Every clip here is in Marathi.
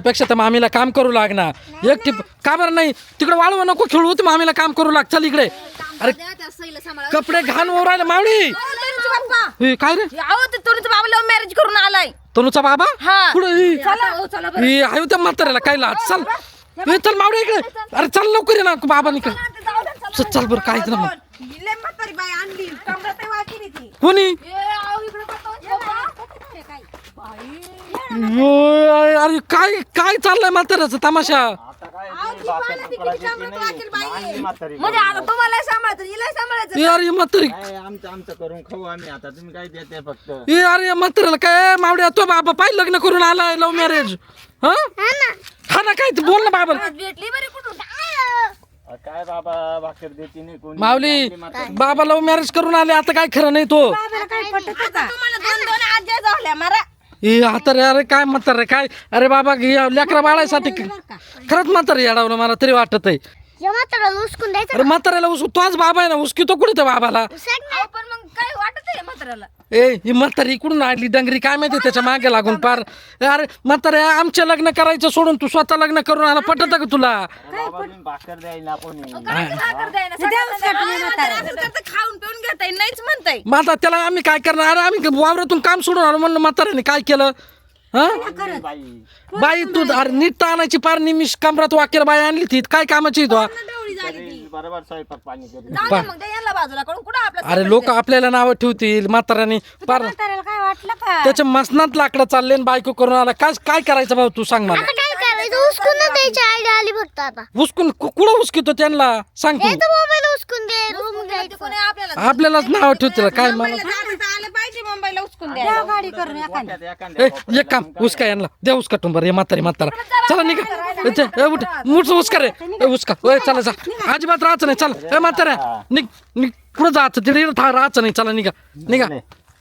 पेक्षा तर मामीला काम करू लागणार एकटी का बरं नाही तिकडे वाळव नको खेळू तर मामीला काम करू लाग चल इकडे अरे कपडे घाण होऊ राहिले मावळी काय रे तनुचा बाबा लव्ह मॅरेज करून आलाय तनुचा बाबा कुठे चला आहे त्या म्हाताऱ्याला काय लाज चल चल मावळी इकडे अरे चल लवकर ये ना बाबा निकल चल बरं काय ना मग कोणी अरे काय काय चाललंय म्हाताऱ्याचा तमाशा म्हणजे आता तुम्हाला सांभाळायचं हिला सांभाळायचं अरे म्हातारी आमचं करून खाऊ आम्ही आता तुम्ही काय देते फक्त अरे म्हाताऱ्याला काय मावड्या तो बाबा पाय लग्न करून आलाय लव्ह मॅरेज हा ना काय बोल ना बाबा भेटली बरी कुठून काय बाबा भाकर देते नाही कोणी माऊली बाबा लव्ह मॅरेज करून आले आता काय खरं नाही तो तुम्हाला दोन दोन आज्या झाल्या मारा म्हातारे अरे काय म्हातारे काय अरे बाबा लेकरा बाळासाठी खरंच म्हातारे येडावलं मला तरी वाटत आहे उचकून द्यायचं अरे म्हाताऱ्याला तोच बाबा आहे ना उसकी तो कुठे त्या बाबाला पण मग काय वाटत आहे म्हाताऱ्याला ही म्हातारी इकडून आली डंगरी काय माहिती त्याच्या मागे लागून पार अरे म्हातारे आमचे लग्न करायचं सोडून तू स्वतः लग्न करून आला पटत का तुला भाकर द्यायला कोणी खाऊन पिऊन घेताय नाहीच म्हणताय मग आता त्याला आम्ही काय करणार अरे आम्ही वावरातून काम सोडून आलो म्हणलं म्हाताऱ्याने काय केलं बाई तू अरे नीट आणायची पार निमिष कमरात वाक्याला बाई आणली ती काय कामाची तो बरोबर स्वयंपाक पाणी करी मग यांना बाजूला करून कुठं आपलं अरे लोक आपल्याला नावं ठेवतील म्हाताऱ्याने पार काय वाटलं का त्याच्या मसनात लाकडं चालले बायको करून आला काय काय करायचं भाऊ तू सांग मला काय करायचं उचकून द्यायची आयडिया आली फक्त आता उचकून कुठं उचकितो त्यांना सांग तू मोबाईल उचकून दे रूम कोणी आपल्याला आपल्यालाच नाव ठेवतील काय मला आलं पाहिजे मुंबईला उचकून द्या गाडी करून एक काम उचका यांना द्या उचका टुंबर ये म्हातारा चला निघा उठ उचका रे उचका चला जा अजिबात राहायचं नाही चल ए म्हाताऱ्या निघ पुढे जायचं तिथे राहायचं नाही चला निघा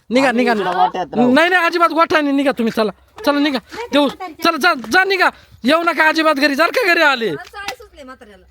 नाही अजिबात गोठा नाही निघा तुम्ही चला निघा देऊ चला जा निघा येऊ नका अजिबात घरी जर का घरी आले सुचले म्हाताऱ्याला